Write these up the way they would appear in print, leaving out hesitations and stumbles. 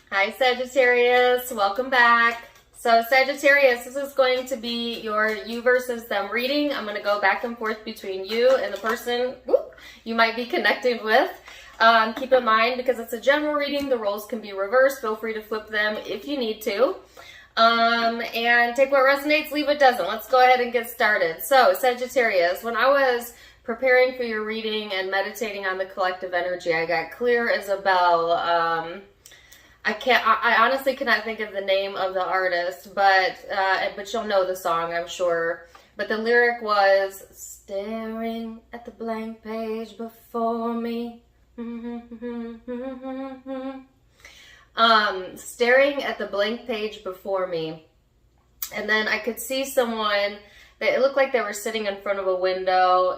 Hi Sagittarius, welcome back. So Sagittarius, this is going to be your you versus them reading. I'm going to go back and forth between you and the person you might be connecting with. Keep in mind, because it's a general reading, the roles can be reversed. Feel free to flip them if you need to. And take what resonates, leave what doesn't. Let's go ahead and get started. So Sagittarius, when I was preparing for your reading and meditating on the collective energy, I got clear as a bell. I honestly cannot think of the name of the artist, but you'll know the song, I'm sure. But the lyric was, staring at the blank page before me. Staring at the blank page before me. And then I could see someone that it looked like they were sitting in front of a window,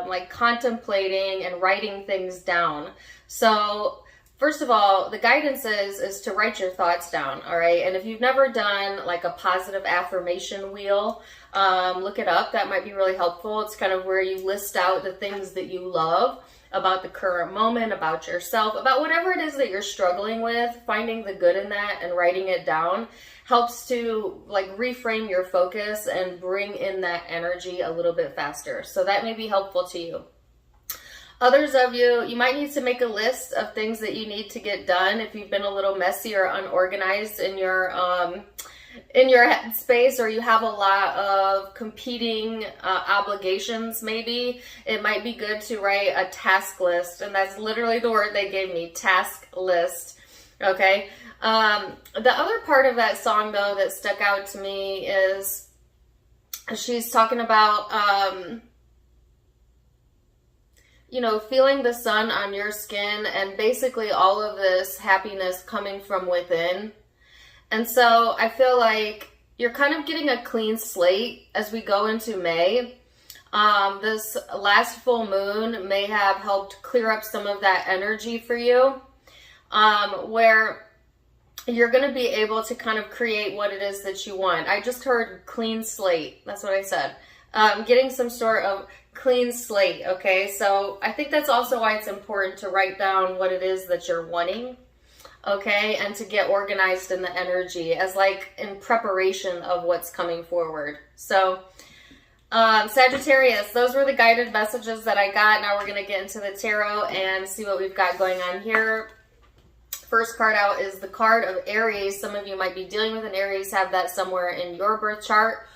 like contemplating and writing things down. So first of all, the guidance is to write your thoughts down, all right? And if you've never done like a positive affirmation wheel, look it up. That might be really helpful. It's kind of where you list out the things that you love about the current moment, about yourself, about whatever it is that you're struggling with. Finding the good in that and writing it down helps to like reframe your focus and bring in that energy a little bit faster. So that may be helpful to you. Others of you, you might need to make a list of things that you need to get done if you've been a little messy or unorganized in your headspace, or you have a lot of competing obligations. Maybe it might be good to write a task list, and that's literally the word they gave me, task list. Okay. The other part of that song though that stuck out to me is she's talking about feeling the sun on your skin and basically all of this happiness coming from within. And so I feel like you're kind of getting a clean slate as we go into May. This last full moon may have helped clear up some of that energy for you, where you're going to be able to kind of create what it is that you want. I just heard clean slate. That's what I said. Getting some sort of clean slate, okay? So I think that's also why it's important to write down what it is that you're wanting, okay? And to get organized in the energy as like in preparation of what's coming forward. So Sagittarius, those were the guided messages that I got. Now we're going to get into the tarot and see what we've got going on here. First card out is the card of Aries. Some of you might be dealing with an Aries, have that somewhere in your birth chart.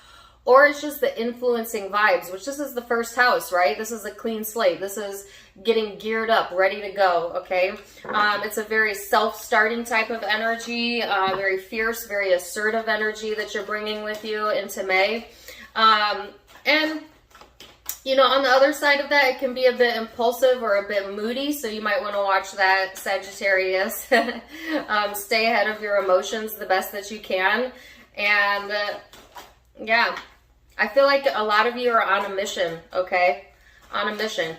Or it's just the influencing vibes, which this is the first house, right? This is a clean slate. This is getting geared up, ready to go, okay? It's a very self-starting type of energy, very fierce, very assertive energy that you're bringing with you into May. And, on the other side of that, it can be a bit impulsive or a bit moody, so you might want to watch that, Sagittarius. Stay ahead of your emotions the best that you can. And, yeah, I feel like a lot of you are on a mission, okay? On a mission.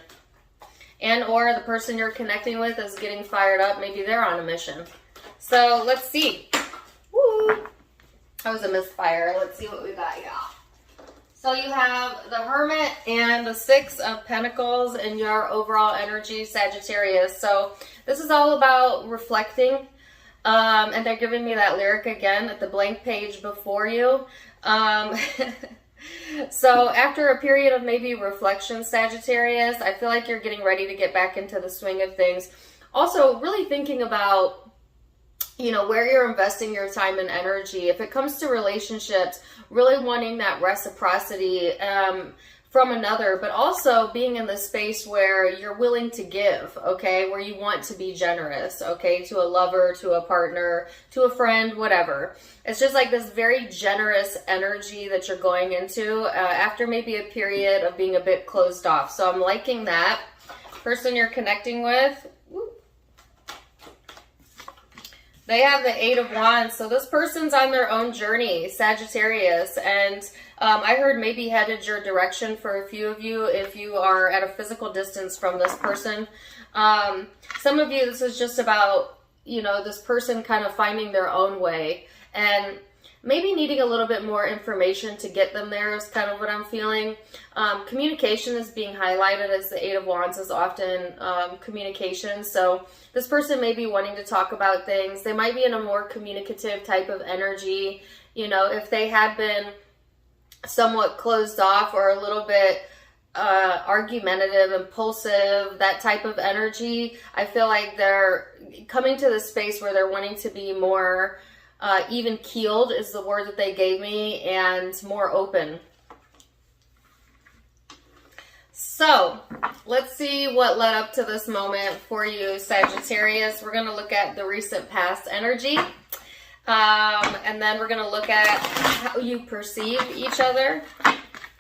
And or the person you're connecting with is getting fired up. Maybe they're on a mission. So let's see. Woo! That was a misfire. Let's see what we got, y'all. So you have the Hermit and the Six of Pentacles in your overall energy, Sagittarius. So this is all about reflecting. And they're giving me that lyric again at the blank page before you. So after a period of maybe reflection, Sagittarius, I feel like you're getting ready to get back into the swing of things. Also, really thinking about, where you're investing your time and energy. If it comes to relationships, really wanting that reciprocity from another, but also being in the space where you're willing to give, okay? Where you want to be generous, okay? To a lover, to a partner, to a friend, whatever. It's just like this very generous energy that you're going into after maybe a period of being a bit closed off. So I'm liking that. Person you're connecting with, they have the Eight of Wands. So this person's on their own journey, Sagittarius. And I heard maybe headed your direction for a few of you if you are at a physical distance from this person. Some of you, this is just about, this person kind of finding their own way. And maybe needing a little bit more information to get them there is kind of what I'm feeling. Communication is being highlighted, as the Eight of Wands is often communication. So this person may be wanting to talk about things. They might be in a more communicative type of energy. You know, if they had been somewhat closed off or a little bit argumentative, impulsive, that type of energy, I feel like they're coming to this space where they're wanting to be more even keeled is the word that they gave me, and more open. So let's see what led up to this moment for you, Sagittarius. We're going to look at the recent past energy. And then we're going to look at how you perceive each other,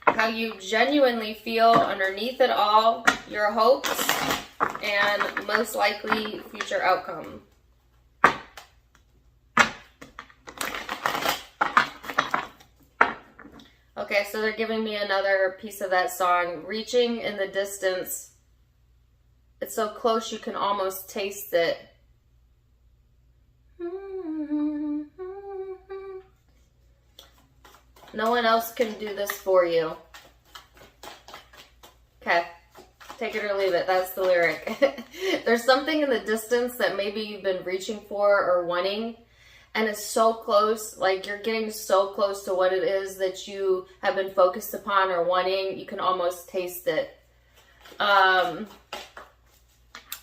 how you genuinely feel underneath it all, your hopes, and most likely future outcome. Okay, so they're giving me another piece of that song. Reaching in the distance. It's so close you can almost taste it. No one else can do this for you. Okay, take it or leave it. That's the lyric. There's something in the distance that maybe you've been reaching for or wanting, and it's so close, like you're getting so close to what it is that you have been focused upon or wanting, you can almost taste it.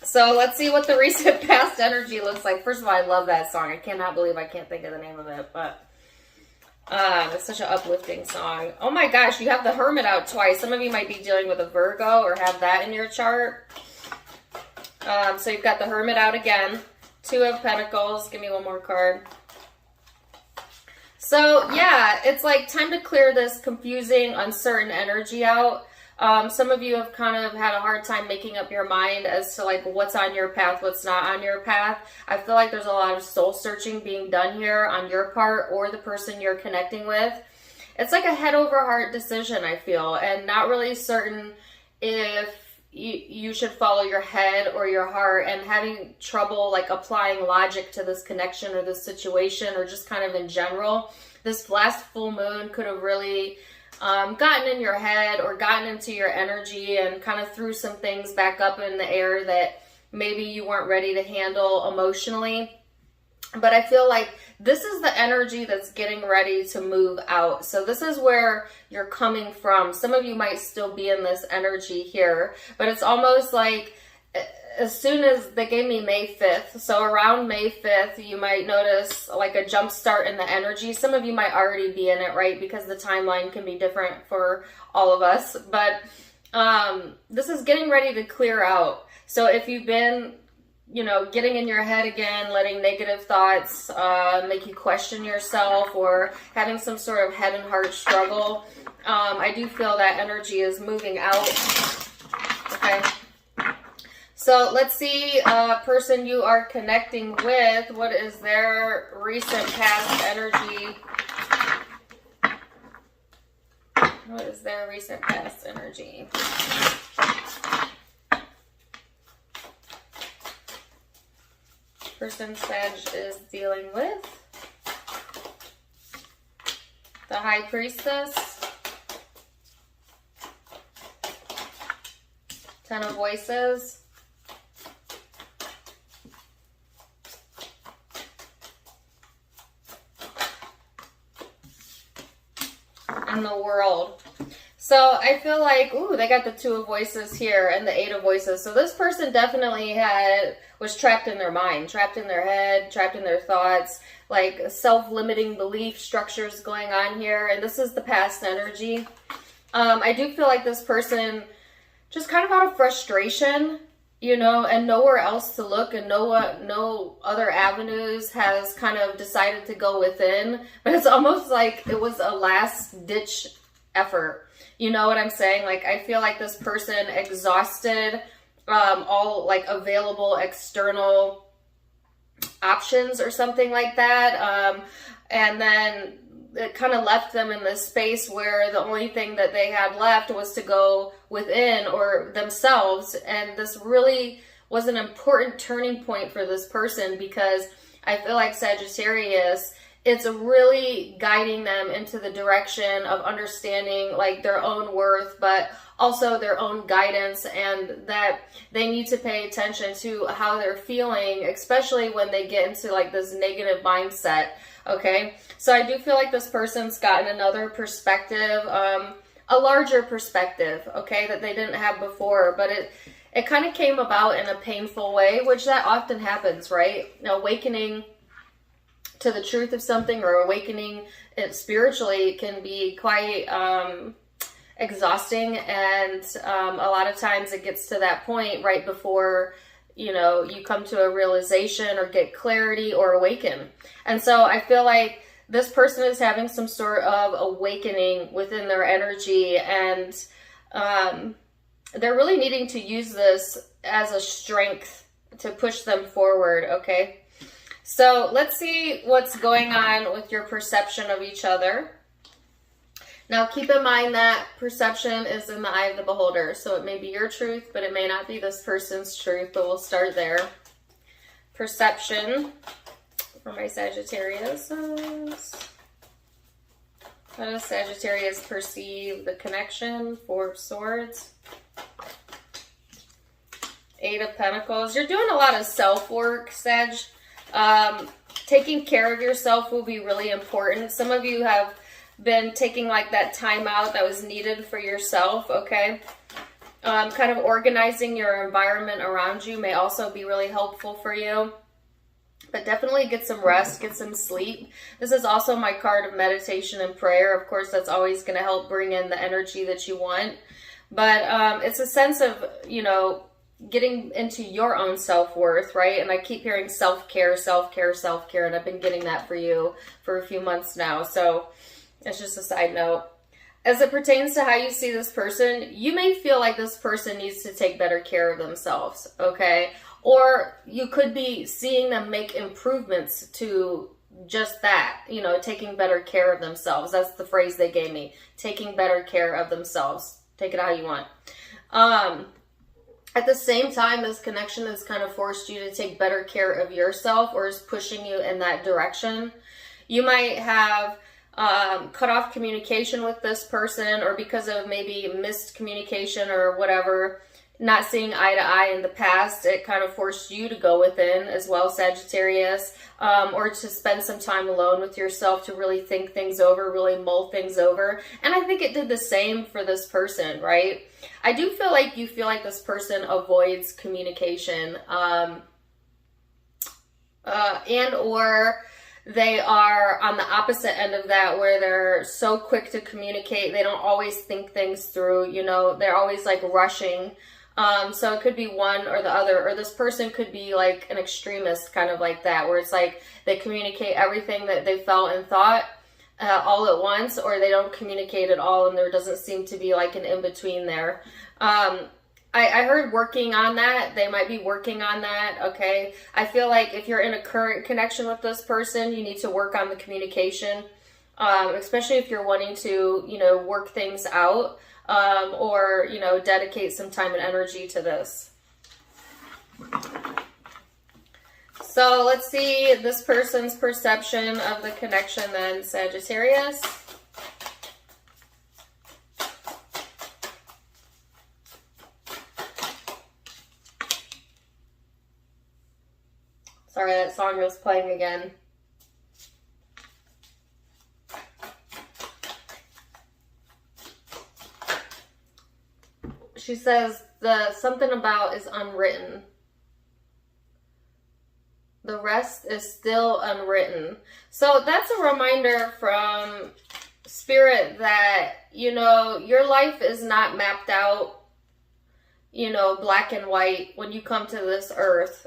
So let's see what the recent past energy looks like. First of all, I love that song. I cannot believe I can't think of the name of it, but it's such an uplifting song. Oh my gosh, you have the Hermit out twice. Some of you might be dealing with a Virgo or have that in your chart. So you've got the Hermit out again. Two of Pentacles. Give me one more card. So yeah, it's like time to clear this confusing, uncertain energy out. Some of you have kind of had a hard time making up your mind as to like what's on your path, what's not on your path. I feel like there's a lot of soul searching being done here on your part or the person you're connecting with. It's like a head over heart decision, I feel, and not really certain if you should follow your head or your heart, and having trouble like applying logic to this connection or this situation, or just kind of in general. This last full moon could have really gotten in your head or gotten into your energy and kind of threw some things back up in the air that maybe you weren't ready to handle emotionally. But I feel like this is the energy that's getting ready to move out. So this is where you're coming from. Some of you might still be in this energy here, but it's almost like as soon as they gave me May 5th, so around May 5th, you might notice like a jump start in the energy. Some of you might already be in it, right? Because the timeline can be different for all of us. But this is getting ready to clear out. So if you've been, you know, getting in your head again, letting negative thoughts make you question yourself, or having some sort of head and heart struggle, I do feel that energy is moving out. Okay. So let's see, person you are connecting with, what is their recent past energy? What is their recent past energy? Person Sag is dealing with the High Priestess, Ten of Voices, and the World. So I feel like, ooh, they got the Two of Voices here and the Eight of Voices. So this person definitely was trapped in their mind, trapped in their head, trapped in their thoughts, like self-limiting belief structures going on here. And this is the past energy. I do feel like this person just kind of out of frustration, you know, and nowhere else to look and no other avenues, has kind of decided to go within. But it's almost like it was a last ditch effort. You know what I'm saying? Like, I feel like this person exhausted all like available external options or something like that. And then it kind of left them in this space where the only thing that they had left was to go within or themselves. And this really was an important turning point for this person, because I feel like Sagittarius, it's really guiding them into the direction of understanding like their own worth, but also their own guidance, and that they need to pay attention to how they're feeling, especially when they get into like this negative mindset. Okay, so I do feel like this person's gotten another perspective, a larger perspective, okay, that they didn't have before, but it kind of came about in a painful way, which that often happens, right? Awakening to the truth of something, or awakening it spiritually, can be quite exhausting, and a lot of times it gets to that point right before you come to a realization or get clarity or awaken. And so I feel like this person is having some sort of awakening within their energy, and they're really needing to use this as a strength to push them forward, okay? So let's see what's going on with your perception of each other. Now, keep in mind that perception is in the eye of the beholder. So it may be your truth, but it may not be this person's truth, but we'll start there. Perception for my Sagittarius. How does Sagittarius perceive the connection? Four of Swords. Eight of Pentacles. You're doing a lot of self-work, Sag. Taking care of yourself will be really important. Some of you have been taking like that time out that was needed for yourself, okay? Kind of organizing your environment around you may also be really helpful for you. But definitely get some rest, get some sleep. This is also my card of meditation and prayer. Of course, that's always going to help bring in the energy that you want. But it's a sense of, getting into your own self-worth, right? And I keep hearing self-care, self-care, self-care, and I've been getting that for you for a few months now. So it's just a side note. As it pertains to how you see this person, you may feel like this person needs to take better care of themselves, okay? Or you could be seeing them make improvements to just that, taking better care of themselves. That's the phrase they gave me, taking better care of themselves. Take it how you want. At the same time, this connection has kind of forced you to take better care of yourself, or is pushing you in that direction. You might have cut off communication with this person, or because of maybe missed communication or whatever, not seeing eye to eye in the past, it kind of forced you to go within as well, Sagittarius, or to spend some time alone with yourself to really think things over, really mull things over. And I think it did the same for this person, right? I do feel like you feel like this person avoids communication, and or they are on the opposite end of that, where they're so quick to communicate. They don't always think things through, they're always like rushing. So it could be one or the other, or this person could be like an extremist, kind of like that, where it's like they communicate everything that they felt and thought all at once, or they don't communicate at all, and there doesn't seem to be like an in-between there. I heard working on that. They might be working on that, okay? I feel like if you're in a current connection with this person, you need to work on the communication, especially if you're wanting to, work things out, or, dedicate some time and energy to this. So let's see this person's perception of the connection then, Sagittarius. Sorry, that song was playing again. She says the something about is unwritten. The rest is still unwritten. So that's a reminder from Spirit that, your life is not mapped out, black and white when you come to this earth.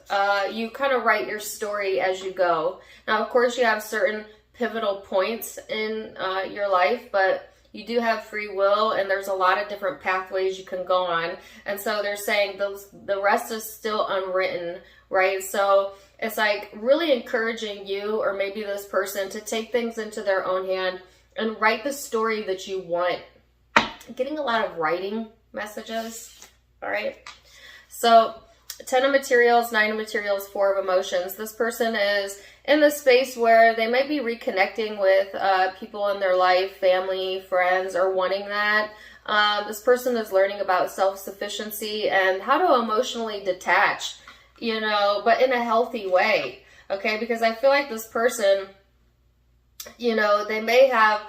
You kind of write your story as you go. Now, of course, you have certain pivotal points in your life, but you do have free will, and there's a lot of different pathways you can go on. And so they're saying the rest is still unwritten, right? So it's like really encouraging you, or maybe this person, to take things into their own hand and write the story that you want. I'm getting a lot of writing messages, all right? So 10 of materials, 9 of materials, 4 of emotions. This person is in the space where they might be reconnecting with people in their life, family, friends, or wanting that. This person is learning about self-sufficiency and how to emotionally detach, you know, but in a healthy way, okay? Because I feel like this person, you know, they may have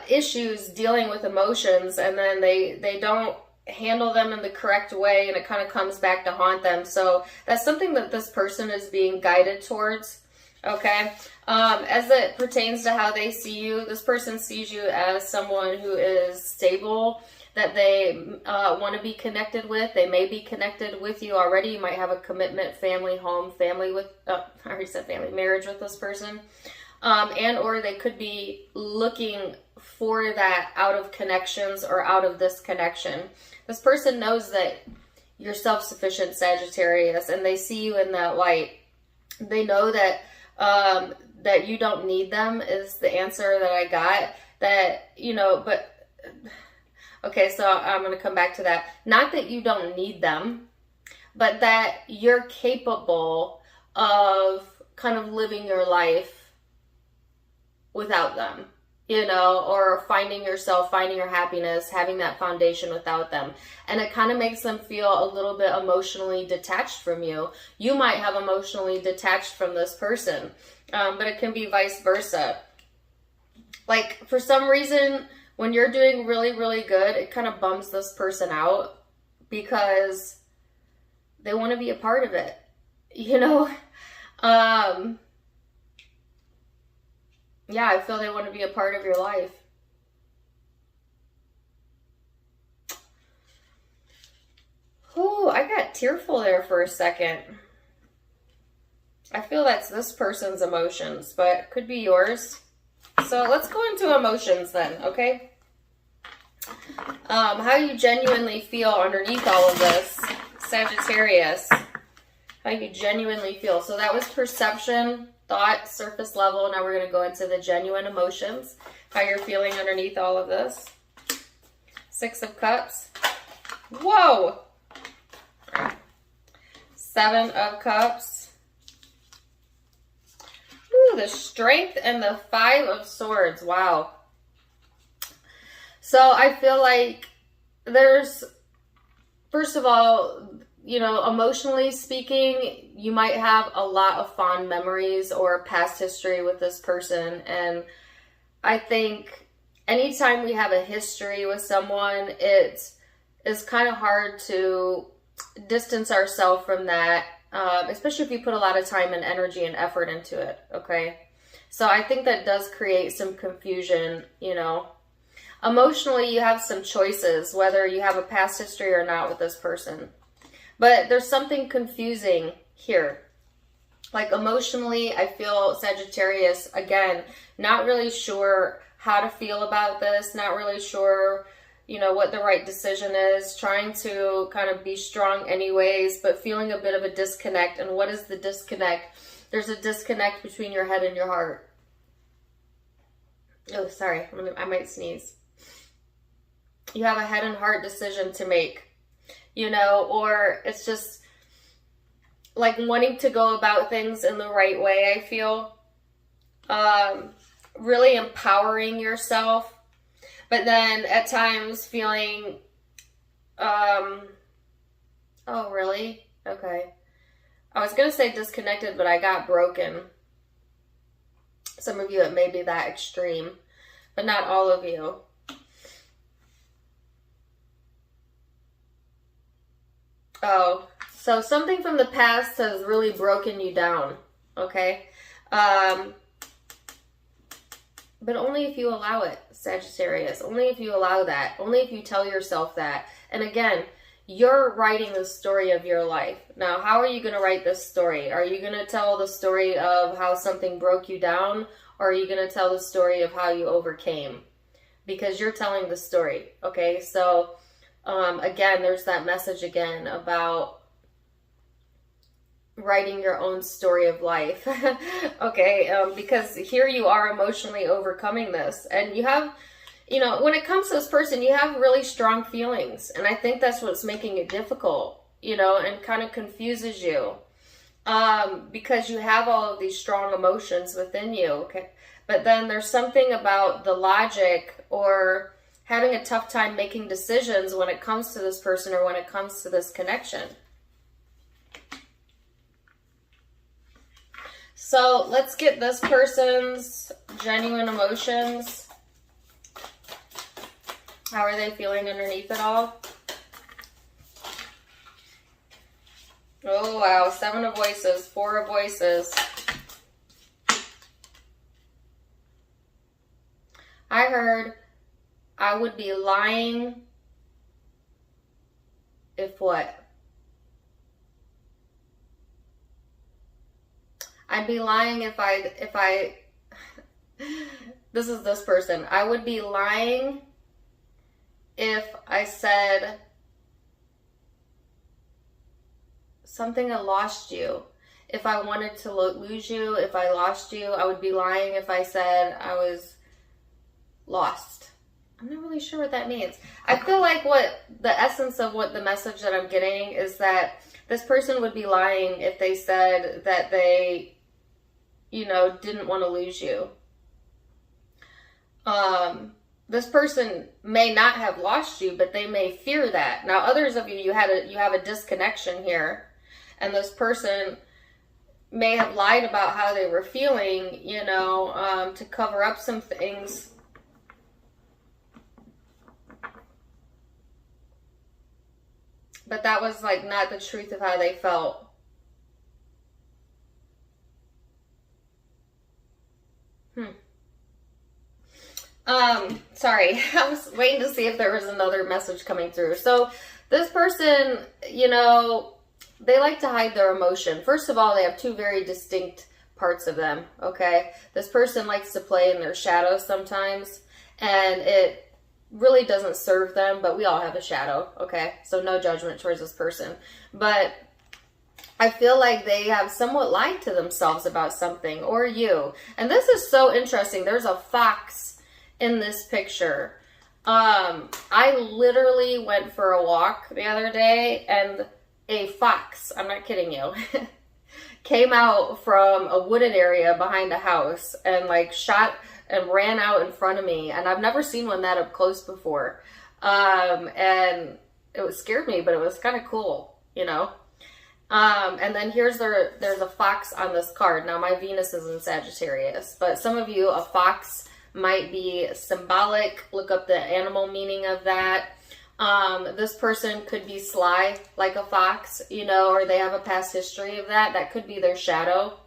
issues dealing with emotions, and then they don't handle them in the correct way, and it kind of comes back to haunt them. So that's something that this person is being guided towards, okay? As it pertains to how they see you, this person sees you as someone who is stable, that they want to be connected with. They may be connected with you already. You might have a commitment, family, home, family with, I already said family, marriage with this person. And or they could be looking for that out of connections or out of this connection. This person knows that you're self-sufficient, Sagittarius, and they see you in that light. They know that that you don't need them is the answer that I got. That, you know, but, okay, so I'm going to come back to that. Not that you don't need them, but that you're capable of kind of living your life without them, you know, or finding yourself, finding your happiness, having that foundation without them. And it kind of makes them feel a little bit emotionally detached from you. You might have emotionally detached from this person, but it can be vice versa. Like, for some reason, when you're doing really, really good, it kind of bums this person out because they want to be a part of it, you know? Yeah, I feel they want to be a part of your life. Oh, I got tearful there for a second. I feel that's this person's emotions, but it could be yours. So let's go into emotions then, okay? How you genuinely feel underneath all of this, Sagittarius. How you genuinely feel. So that was perception, thought, surface level. Now we're going to go into the genuine emotions. How you're feeling underneath all of this. 6 of Cups. Whoa! 7 of Cups. Ooh, the Strength and the 5 of Swords. Wow. So I feel like there's, first of all, you know, emotionally speaking, you might have a lot of fond memories or past history with this person. And I think anytime we have a history with someone, it is kind of hard to distance ourselves from that, especially if you put a lot of time and energy and effort into it, okay? So I think that does create some confusion, you know. Emotionally, you have some choices, whether you have a past history or not with this person. But there's something confusing here. Like, emotionally, I feel Sagittarius, again, not really sure how to feel about this, not really sure, you know, what the right decision is, trying to kind of be strong anyways, but feeling a bit of a disconnect. And what is the disconnect? There's a disconnect between your head and your heart. Oh, sorry, I might sneeze. You have a head and heart decision to make. You know, or it's just like wanting to go about things in the right way, I feel. Really empowering yourself, but then at times feeling, oh, really? Okay. I was going to say disconnected, but I got broken. Some of you, it may be that extreme, but not all of you. Oh, so something from the past has really broken you down, okay? But only if you allow it, Sagittarius. Only if you allow that. Only if you tell yourself that. And again, you're writing the story of your life. Now, how are you going to write this story? Are you going to tell the story of how something broke you down? Or are you going to tell the story of how you overcame? Because you're telling the story, okay? So again, there's that message again about writing your own story of life, okay? Because here you are emotionally overcoming this, and you have, you know, when it comes to this person, you have really strong feelings, and I think that's what's making it difficult, you know, and kind of confuses you. Because you have all of these strong emotions within you, okay? But then there's something about the logic or having a tough time making decisions when it comes to this person or when it comes to this connection. So let's get this person's genuine emotions. How are they feeling underneath it all? Oh, wow. 7 of Voices, 4 of Voices. I heard I would be lying if what? I'd be lying if I this is this person. I would be lying if I said something, I lost you. If I wanted to lose you, if I lost you, I would be lying if I said I was lost. I'm not really sure what that means. I feel like what the essence of what the message that I'm getting is that this person would be lying if they said that they, you know, didn't want to lose you. This person may not have lost you, but they may fear that. Now, others of you, you have a disconnection here, and this person may have lied about how they were feeling, you know, to cover up some things. But that was like not the truth of how they felt. Sorry, I was waiting to see if there was another message coming through. So this person, you know, they like to hide their emotion. First of all, they have 2 very distinct parts of them, okay? This person likes to play in their shadow sometimes, and it really doesn't serve them, but we all have a shadow, okay? So no judgment towards this person. But I feel like they have somewhat lied to themselves about something, or you. And this is so interesting. There's a fox in this picture. I literally went for a walk the other day, and a fox, I'm not kidding you, came out from a wooded area behind a house and like shot and ran out in front of me. And I've never seen one that up close before. And it scared me, but it was kind of cool, you know. And then there's a fox on this card. Now my Venus is in Sagittarius, but some of you, a fox might be symbolic. Look up the animal meaning of that. This person could be sly like a fox, you know, or they have a past history of that. That could be their shadow.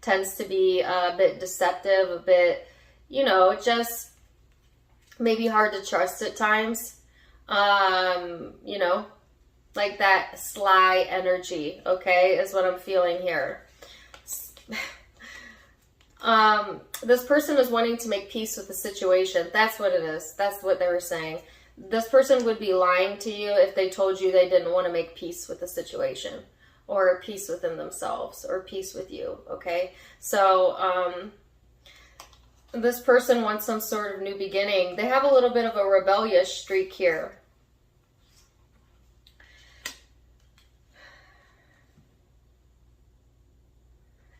Tends to be a bit deceptive, a bit, you know, just maybe hard to trust at times. You know, like that sly energy, okay, is what I'm feeling here. This person is wanting to make peace with the situation. That's what it is. That's what they were saying. This person would be lying to you if they told you they didn't want to make peace with the situation, or peace within themselves, or peace with you, okay? So, this person wants some sort of new beginning. They have a little bit of a rebellious streak here.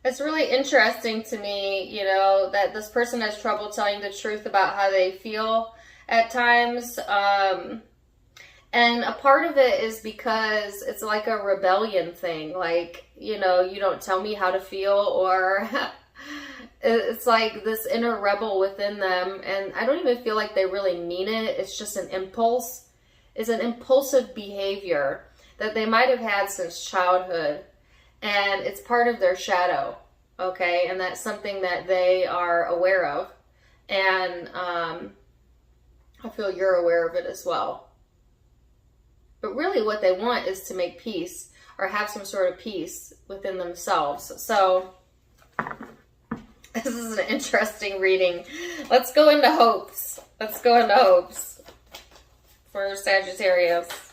It's really interesting to me, you know, that this person has trouble telling the truth about how they feel at times. And a part of it is because it's like a rebellion thing. Like, you know, you don't tell me how to feel, or it's like this inner rebel within them. And I don't even feel like they really mean it. It's just an impulse. It's an impulsive behavior that they might have had since childhood. And it's part of their shadow, okay? And that's something that they are aware of. And I feel you're aware of it as well. But really what they want is to make peace, or have some sort of peace within themselves. So this is an interesting reading. Let's go into hopes. Let's go into hopes for Sagittarius.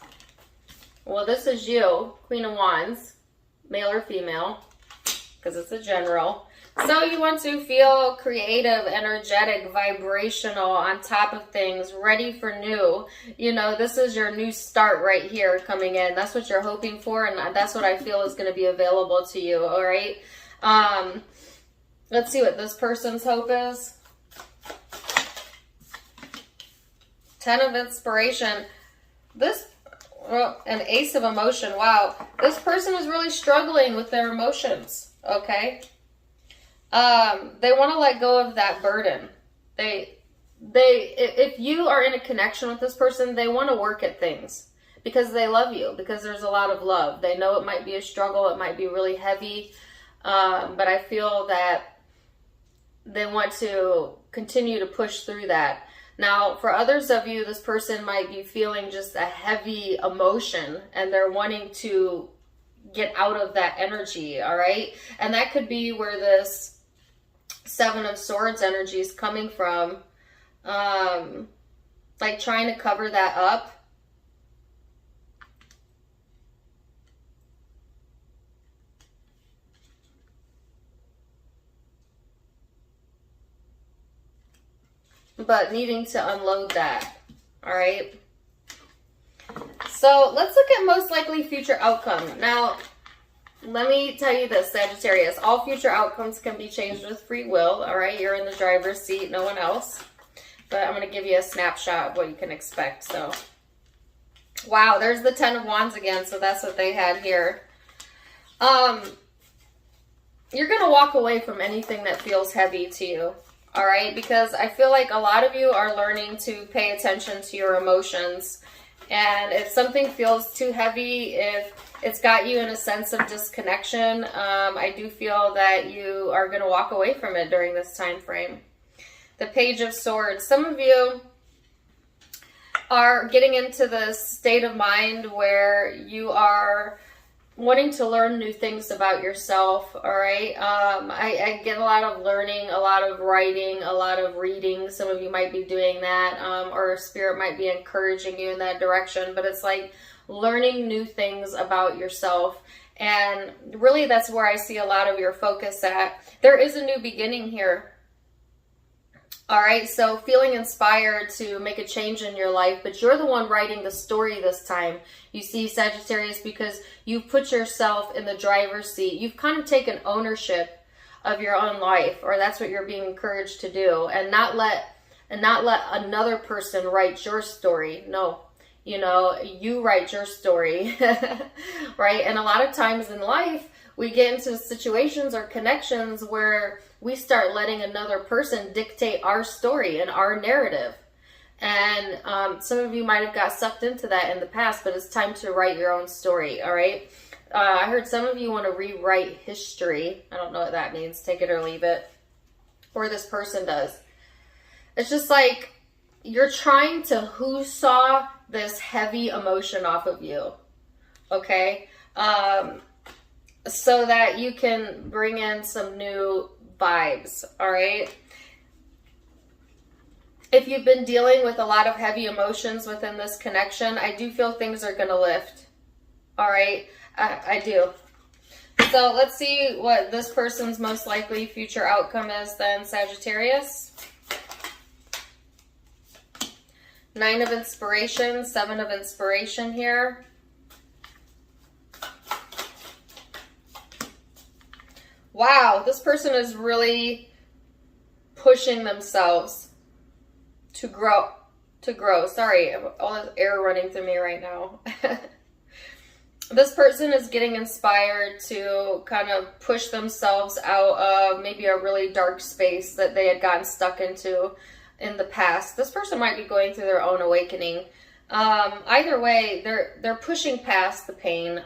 Well, this is you, Queen of Wands. Male or female, because it's a general. So you want to feel creative, energetic, vibrational, on top of things, ready for new. You know, this is your new start right here coming in. That's what you're hoping for, and that's what I feel is going to be available to you, all right? Let's see what this person's hope is. 10 of Inspiration. An Ace of Emotion. Wow. This person is really struggling with their emotions, okay? They want to let go of that burden. If you are in a connection with this person, they want to work at things because they love you, because there's a lot of love. They know it might be a struggle. It might be really heavy. But I feel that they want to continue to push through that. Now, for others of you, this person might be feeling just a heavy emotion and they're wanting to get out of that energy, all right? And that could be where this 7 of Swords energy is coming from, like trying to cover that up. But needing to unload that, all right? So let's look at most likely future outcome. Now, let me tell you this, Sagittarius. All future outcomes can be changed with free will, all right? You're in the driver's seat, no one else. But I'm going to give you a snapshot of what you can expect. So, wow, there's the 10 of Wands again, so that's what they had here. You're going to walk away from anything that feels heavy to you, all right? Because I feel like a lot of you are learning to pay attention to your emotions. And if something feels too heavy, if it's got you in a sense of disconnection, I do feel that you are going to walk away from it during this time frame. The Page of Swords. Some of you are getting into the state of mind where you are wanting to learn new things about yourself, all right? I get a lot of learning, a lot of writing, a lot of reading. Some of you might be doing that, or Spirit might be encouraging you in that direction, but it's like learning new things about yourself. And really that's where I see a lot of your focus at. There is a new beginning here. All right, so feeling inspired to make a change in your life, but you're the one writing the story this time. You see, Sagittarius, because you've put yourself in the driver's seat. You've kind of taken ownership of your own life, or that's what you're being encouraged to do, and not let another person write your story. No, you know, you write your story, right? And a lot of times in life, we get into situations or connections where we start letting another person dictate our story and our narrative. And some of you might have got sucked into that in the past, but it's time to write your own story, all right? I heard some of you want to rewrite history. I don't know what that means. Take it or leave it. Or this person does. It's just like you're trying to whosaw this heavy emotion off of you, okay? So that you can bring in some new vibes, all right? If you've been dealing with a lot of heavy emotions within this connection, I do feel things are going to lift, all right? I do. So let's see what this person's most likely future outcome is then, Sagittarius. 9 of Inspiration, 7 of Inspiration here. Wow, this person is really pushing themselves to grow. Sorry, all this air running through me right now. This person is getting inspired to kind of push themselves out of maybe a really dark space that they had gotten stuck into in the past. This person might be going through their own awakening. Either way, they're pushing past the pain,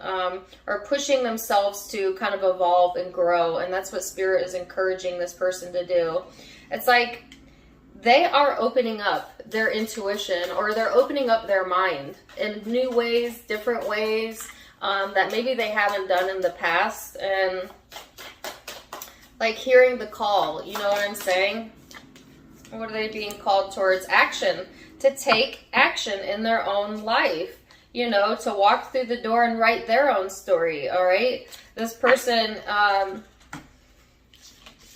or pushing themselves to kind of evolve and grow, and that's what Spirit is encouraging this person to do. It's like they are opening up their intuition, or they're opening up their mind in new ways, different ways, that maybe they haven't done in the past, and like hearing the call, you know what I'm saying? What are they being called towards? Action. To take action in their own life, you know, to walk through the door and write their own story, all right? This person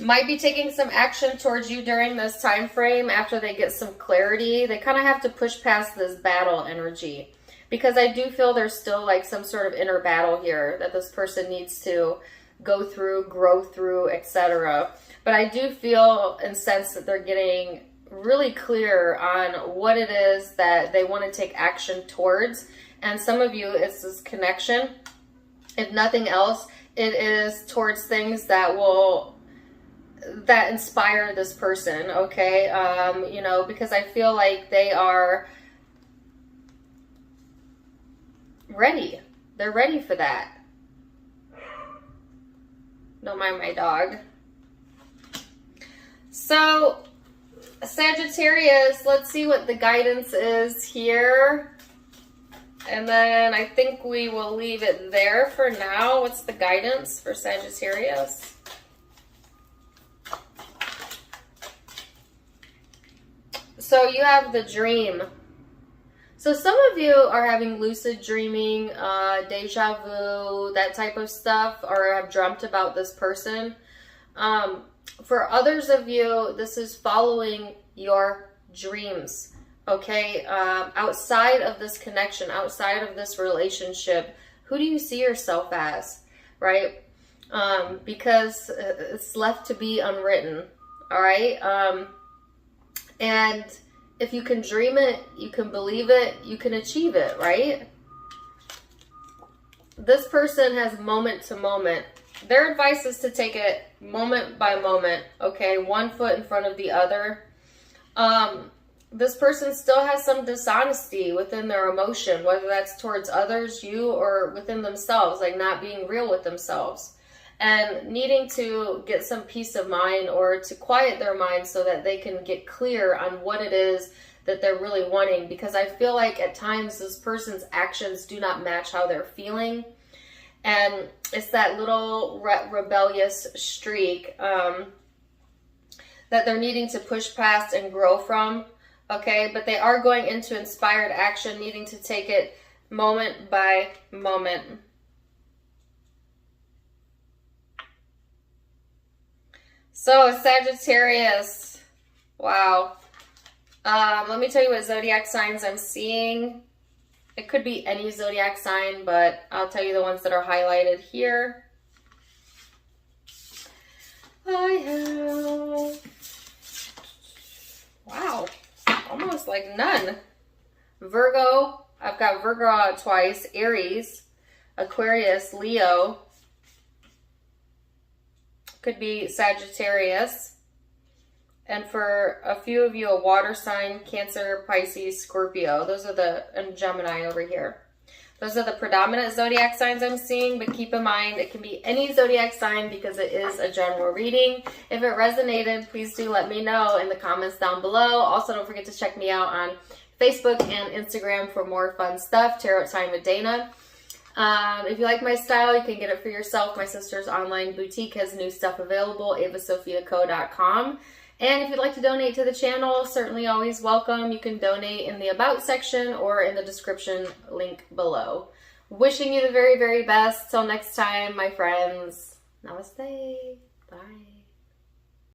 might be taking some action towards you during this time frame after they get some clarity. They kind of have to push past this battle energy, because I do feel there's still like some sort of inner battle here that this person needs to go through, grow through, etc. But I do feel and sense that they're getting really clear on what it is that they want to take action towards. And some of you, it's this connection. If nothing else, it is towards things that inspire this person, okay? You know, because I feel like they are ready. They're ready for that. Don't mind my dog. So, Sagittarius, let's see what the guidance is here. And then I think we will leave it there for now. What's the guidance for Sagittarius? So you have the dream. So some of you are having lucid dreaming, deja vu, that type of stuff, or have dreamt about this person. For others of you, this is following your dreams. Okay, outside of this connection, outside of this relationship, who do you see yourself as, right? Because it's left to be unwritten, all right? And if you can dream it, you can believe it, you can achieve it, right? This person has moment to moment. Their advice is to take it moment by moment, okay? One foot in front of the other. This person still has some dishonesty within their emotion, whether that's towards others, you, or within themselves, like not being real with themselves. And needing to get some peace of mind or to quiet their mind so that they can get clear on what it is that they're really wanting. Because I feel like at times this person's actions do not match how they're feeling. And it's that little rebellious streak that they're needing to push past and grow from. Okay, but they are going into inspired action, needing to take it moment by moment. So, Sagittarius, wow. Let me tell you what zodiac signs I'm seeing. It could be any zodiac sign, but I'll tell you the ones that are highlighted here. I have, wow, almost like none. Virgo, I've got Virgo out twice, Aries, Aquarius, Leo. Could be Sagittarius. And for a few of you, a water sign, Cancer, Pisces, Scorpio. Those are and Gemini over here. Those are the predominant zodiac signs I'm seeing, but keep in mind it can be any zodiac sign because it is a general reading. If it resonated, please do let me know in the comments down below. Also, don't forget to check me out on Facebook and Instagram for more fun stuff. Tarot Time with Dana. If you like my style, you can get it for yourself. My sister's online boutique has new stuff available, avasophiaco.com. And if you'd like to donate to the channel, certainly always welcome. You can donate in the About section or in the description link below. Wishing you the very, very best. Till next time, my friends. Namaste. Bye.